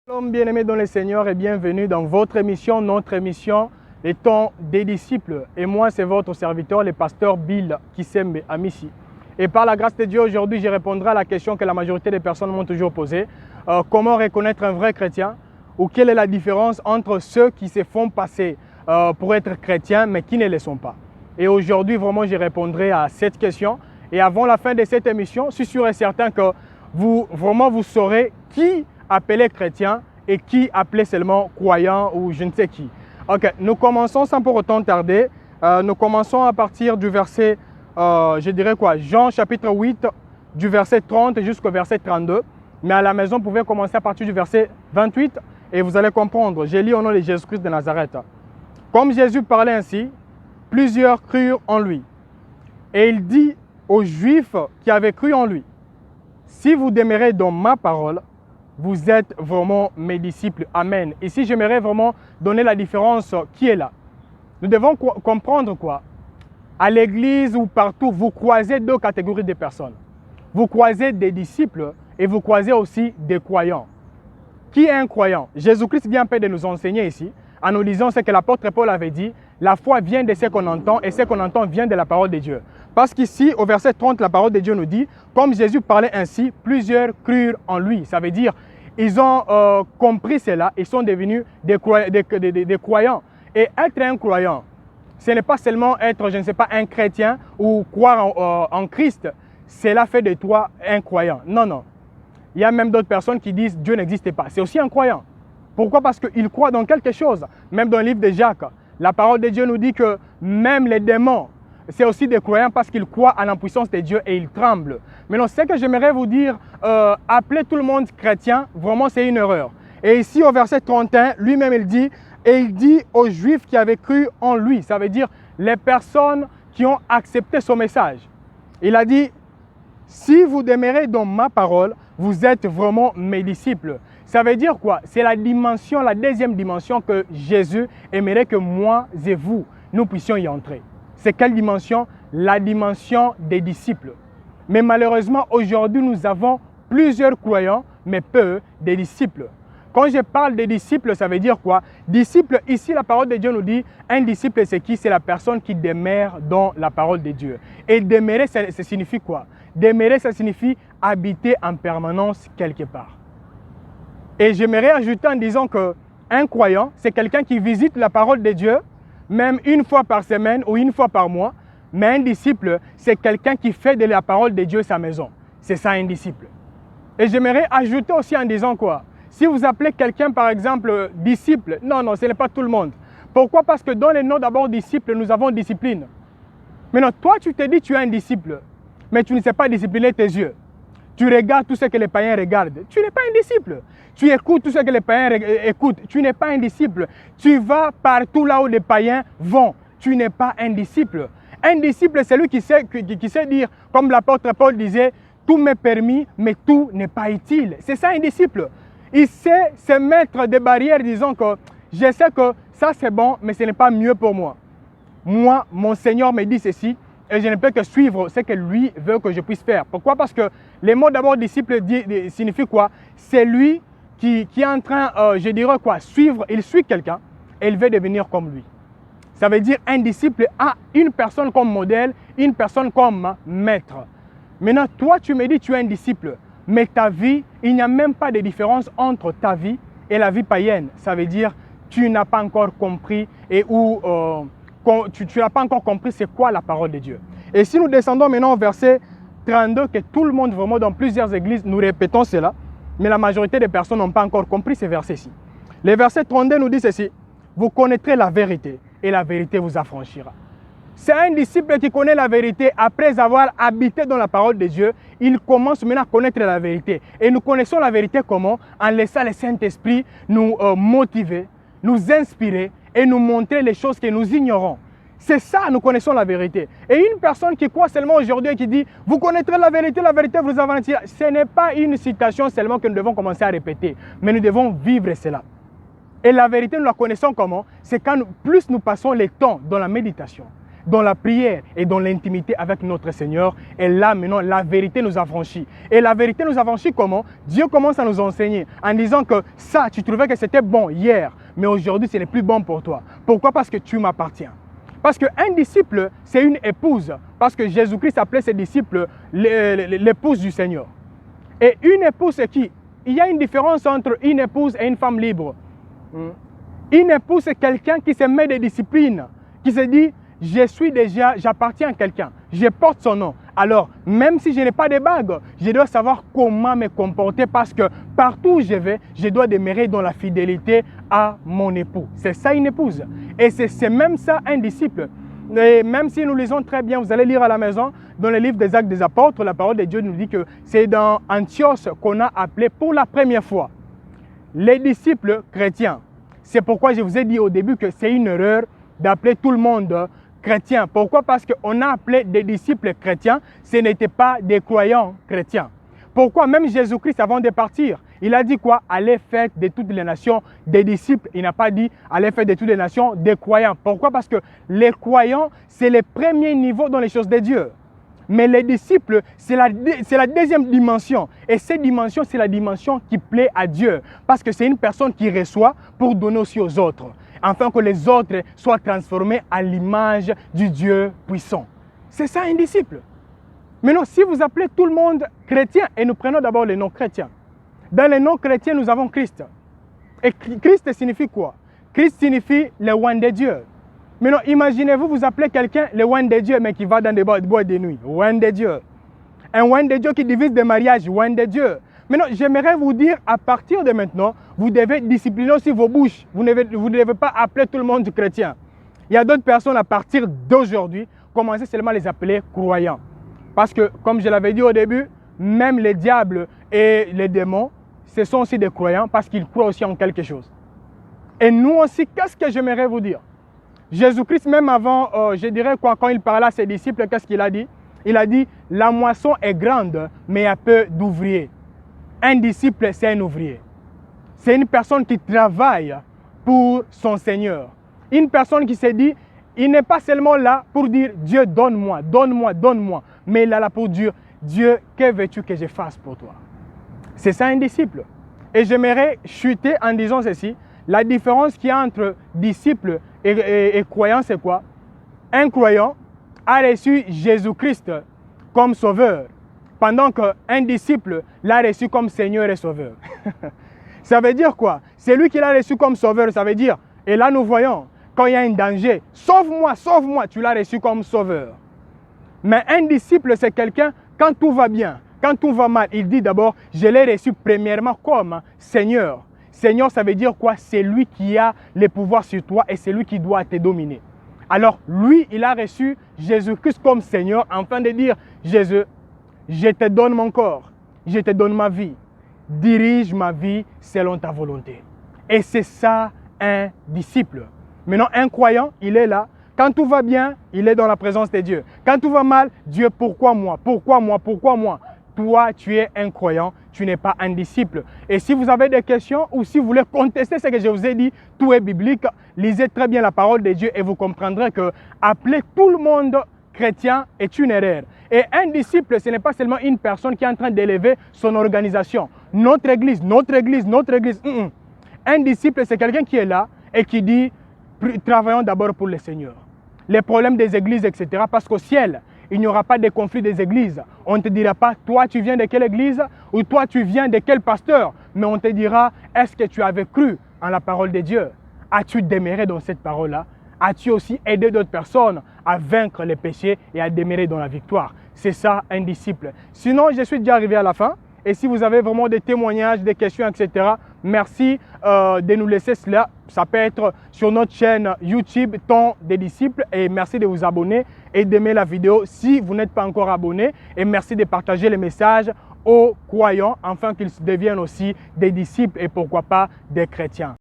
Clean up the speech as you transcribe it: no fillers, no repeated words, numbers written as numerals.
Shalom bien-aimés dans le Seigneur et bienvenue dans votre émission, notre émission, les temps des disciples. Et moi, c'est votre serviteur, le pasteur Bill Kisembe Amissi. Et par la grâce de Dieu, aujourd'hui, je répondrai à la question que la majorité des personnes m'ont toujours posée. Comment reconnaître un vrai chrétien? Ou quelle est la différence entre ceux qui se font passer pour être chrétiens, mais qui ne le sont pas? Et aujourd'hui, vraiment, je répondrai à cette question. Et avant la fin de cette émission, je suis sûr et certain que vous saurez qui appelé chrétien et qui appelé seulement croyant ou je ne sais qui. Ok, nous commençons sans pour autant tarder. Nous commençons à partir du verset, je dirais quoi, Jean chapitre 8, du verset 30 jusqu'au verset 32. Mais à la maison, vous pouvez commencer à partir du verset 28 et vous allez comprendre. J'ai lu au nom de Jésus-Christ de Nazareth. Comme Jésus parlait ainsi, plusieurs crurent en lui. Et il dit aux Juifs qui avaient cru en lui, si vous demeurez dans ma parole, vous êtes vraiment mes disciples. Amen. Ici, j'aimerais vraiment donner la différence qui est là. Nous devons comprendre quoi? À l'église ou partout, vous croisez deux catégories de personnes. Vous croisez des disciples et vous croisez aussi des croyants. Qui est un croyant? Jésus-Christ vient de nous enseigner ici, en nous disant ce que l'apôtre Paul avait dit, la foi vient de ce qu'on entend et ce qu'on entend vient de la parole de Dieu. Parce qu'ici, au verset 30, la parole de Dieu nous dit, comme Jésus parlait ainsi, plusieurs crurent en lui. Ça veut dire, ils ont compris cela, ils sont devenus des croyants. Et être un croyant, ce n'est pas seulement être, je ne sais pas, un chrétien ou croire en Christ. Cela fait de toi un croyant. Non, non. Il y a même d'autres personnes qui disent Dieu n'existe pas. C'est aussi un croyant. Pourquoi? Parce qu'il croit dans quelque chose. Même dans le livre de Jacques, la parole de Dieu nous dit que même les démons, c'est aussi des croyants parce qu'ils croient à l'impuissance de Dieu et ils tremblent. Maintenant, ce que j'aimerais vous dire, appeler tout le monde chrétien, vraiment c'est une erreur. Et ici au verset 31, lui-même il dit, et il dit aux Juifs qui avaient cru en lui, ça veut dire les personnes qui ont accepté son message. Il a dit, si vous demeurez dans ma parole, vous êtes vraiment mes disciples. Ça veut dire quoi? C'est la dimension, la deuxième dimension que Jésus aimerait que moi et vous, nous puissions y entrer. C'est quelle dimension? La dimension des disciples. Mais malheureusement, aujourd'hui, nous avons plusieurs croyants, mais peu de disciples. Quand je parle de disciples, ça veut dire quoi? Disciple, ici, la parole de Dieu nous dit, un disciple, c'est qui? C'est la personne qui demeure dans la parole de Dieu. Et demeurer, ça signifie quoi? Demeurer, ça signifie habiter en permanence quelque part. Et j'aimerais ajouter en disant qu'un croyant, c'est quelqu'un qui visite la parole de Dieu, même une fois par semaine ou une fois par mois. Mais un disciple, c'est quelqu'un qui fait de la parole de Dieu sa maison. C'est ça un disciple. Et j'aimerais ajouter aussi en disant quoi? Si vous appelez quelqu'un par exemple disciple, non, non, ce n'est pas tout le monde. Pourquoi? Parce que dans le nom d'abord disciple, nous avons discipline. Maintenant, toi tu te dis tu es un disciple, mais tu ne sais pas discipliner tes yeux. Tu regardes tout ce que les païens regardent. Tu n'es pas un disciple. Tu écoutes tout ce que les païens écoutent. Tu n'es pas un disciple. Tu vas partout là où les païens vont. Tu n'es pas un disciple. Un disciple, c'est lui qui sait dire, comme l'apôtre Paul disait, tout m'est permis, mais tout n'est pas utile. C'est ça un disciple. Il sait se mettre des barrières disant que je sais que ça c'est bon, mais ce n'est pas mieux pour moi. Moi, mon Seigneur me dit ceci, et je ne peux que suivre ce que lui veut que je puisse faire. Pourquoi? Parce que le mot d'abord disciple signifie quoi? C'est lui qui est en train, je dirais quoi, suivre, il suit quelqu'un et il veut devenir comme lui. Ça veut dire un disciple a une personne comme modèle, une personne comme maître. Maintenant, toi, tu me dis tu es un disciple, mais ta vie, il n'y a même pas de différence entre ta vie et la vie païenne. Ça veut dire tu n'as pas encore compris et tu n'as pas encore compris c'est quoi la parole de Dieu. Et si nous descendons maintenant au verset 32, que tout le monde, vraiment dans plusieurs églises, nous répétons cela, mais la majorité des personnes n'ont pas encore compris ces versets-ci. Le verset 32 nous dit ceci, vous connaîtrez la vérité et la vérité vous affranchira. C'est un disciple qui connaît la vérité après avoir habité dans la parole de Dieu. Il commence maintenant à connaître la vérité. Et nous connaissons la vérité comment? En laissant le Saint-Esprit nous motiver, nous inspirer et nous montrer les choses que nous ignorons. C'est ça, nous connaissons la vérité. Et une personne qui croit seulement aujourd'hui et qui dit « Vous connaîtrez la vérité vous affranchira », ce n'est pas une citation seulement que nous devons commencer à répéter, mais nous devons vivre cela. Et la vérité, nous la connaissons comment? C'est quand plus nous passons le temps dans la méditation. dans la prière et dans l'intimité avec notre Seigneur. Et là, maintenant, la vérité nous a franchis. Et la vérité nous a franchis comment? Dieu commence à nous enseigner en disant que ça, tu trouvais que c'était bon hier, mais aujourd'hui, ce n'est plus bon pour toi. Pourquoi? Parce que tu m'appartiens. Parce qu'un disciple, c'est une épouse. Parce que Jésus-Christ appelait ses disciples l'épouse du Seigneur. Et une épouse, c'est qui? Il y a une différence entre une épouse et une femme libre. Une épouse, c'est quelqu'un qui se met des disciplines, qui se dit, j'appartiens à quelqu'un, je porte son nom. Alors, même si je n'ai pas de bague, je dois savoir comment me comporter parce que partout où je vais, je dois demeurer dans la fidélité à mon époux. C'est ça une épouse. Et c'est même ça un disciple. Et même si nous lisons très bien, vous allez lire à la maison, dans le livre des Actes des Apôtres, la parole de Dieu nous dit que c'est dans Antioche qu'on a appelé pour la première fois les disciples chrétiens. C'est pourquoi je vous ai dit au début que c'est une erreur d'appeler tout le monde chrétien. Pourquoi? Parce qu'on a appelé des disciples chrétiens, ce n'étaient pas des croyants chrétiens. Pourquoi? Même Jésus-Christ, avant de partir, il a dit quoi? Allez faire de toutes les nations des disciples. Il n'a pas dit allez faire de toutes les nations des croyants. Pourquoi? Parce que les croyants, c'est le premier niveau dans les choses de Dieu. Mais les disciples, c'est la deuxième dimension. Et cette dimension, c'est la dimension qui plaît à Dieu. Parce que c'est une personne qui reçoit pour donner aussi aux autres. Afin que les autres soient transformés à l'image du Dieu puissant. C'est ça un disciple. Maintenant, si vous appelez tout le monde chrétien, et nous prenons d'abord les noms chrétiens. Dans les noms chrétiens, nous avons Christ. Et Christ signifie quoi? Christ signifie le oint de Dieu. Maintenant, imaginez-vous, vous appelez quelqu'un le oint de Dieu, mais qui va dans des boîtes de nuit. Oint de Dieu. Un oint de Dieu qui divise des mariages. Oint de Dieu. Maintenant, j'aimerais vous dire, à partir de maintenant, vous devez discipliner aussi vos bouches. Vous ne devez pas appeler tout le monde chrétien. Il y a d'autres personnes, à partir d'aujourd'hui, commencez seulement à les appeler croyants. Parce que, comme je l'avais dit au début, même les diables et les démons, ce sont aussi des croyants parce qu'ils croient aussi en quelque chose. Et nous aussi, qu'est-ce que j'aimerais vous dire? Jésus-Christ, même avant, je dirais quoi, quand il parlait à ses disciples, qu'est-ce qu'il a dit? Il a dit, la moisson est grande, mais il y a peu d'ouvriers. Un disciple, c'est un ouvrier. C'est une personne qui travaille pour son Seigneur. Une personne qui se dit, il n'est pas seulement là pour dire, Dieu, donne-moi, donne-moi, donne-moi. Mais il est là pour dire, Dieu, que veux-tu que je fasse pour toi? C'est ça un disciple. Et j'aimerais chuter en disant ceci. La différence qu'il y a entre disciple et croyant, c'est quoi? Un croyant a reçu Jésus-Christ comme sauveur, pendant qu'un disciple l'a reçu comme Seigneur et Sauveur. Ça veut dire quoi? C'est lui qui l'a reçu comme Sauveur, ça veut dire, et là nous voyons, quand il y a un danger, sauve-moi, sauve-moi, tu l'as reçu comme Sauveur. Mais un disciple, c'est quelqu'un, quand tout va bien, quand tout va mal, il dit d'abord, je l'ai reçu premièrement comme Seigneur. Seigneur, ça veut dire quoi? C'est lui qui a le pouvoir sur toi et c'est lui qui doit te dominer. Alors, lui, il a reçu Jésus-Christ comme Seigneur, afin de dire, Jésus, je te donne mon corps, je te donne ma vie. Dirige ma vie selon ta volonté. Et c'est ça un disciple. Maintenant, un croyant, il est là. Quand tout va bien, il est dans la présence de Dieu. Quand tout va mal, Dieu, pourquoi moi? Pourquoi moi? Pourquoi moi? Toi, tu es un croyant, tu n'es pas un disciple. Et si vous avez des questions ou si vous voulez contester ce que je vous ai dit, tout est biblique, lisez très bien la parole de Dieu et vous comprendrez que appeler tout le monde chrétien est une erreur. Et un disciple, ce n'est pas seulement une personne qui est en train d'élever son organisation. Notre église, notre église, notre église. Un disciple, c'est quelqu'un qui est là et qui dit, travaillons d'abord pour le Seigneur. Les problèmes des églises, etc. Parce qu'au ciel, il n'y aura pas de conflit des églises. On ne te dira pas, toi tu viens de quelle église ou toi tu viens de quel pasteur. Mais on te dira, est-ce que tu avais cru en la parole de Dieu? As-tu demeuré dans cette parole-là? As-tu aussi aidé d'autres personnes à vaincre les péchés et à demeurer dans la victoire? C'est ça un disciple. Sinon, je suis déjà arrivé à la fin. Et si vous avez vraiment des témoignages, des questions, etc., merci de nous laisser cela. Ça peut être sur notre chaîne YouTube, Temps des disciples. Et merci de vous abonner et d'aimer la vidéo si vous n'êtes pas encore abonné. Et merci de partager les messages aux croyants afin qu'ils deviennent aussi des disciples et pourquoi pas des chrétiens.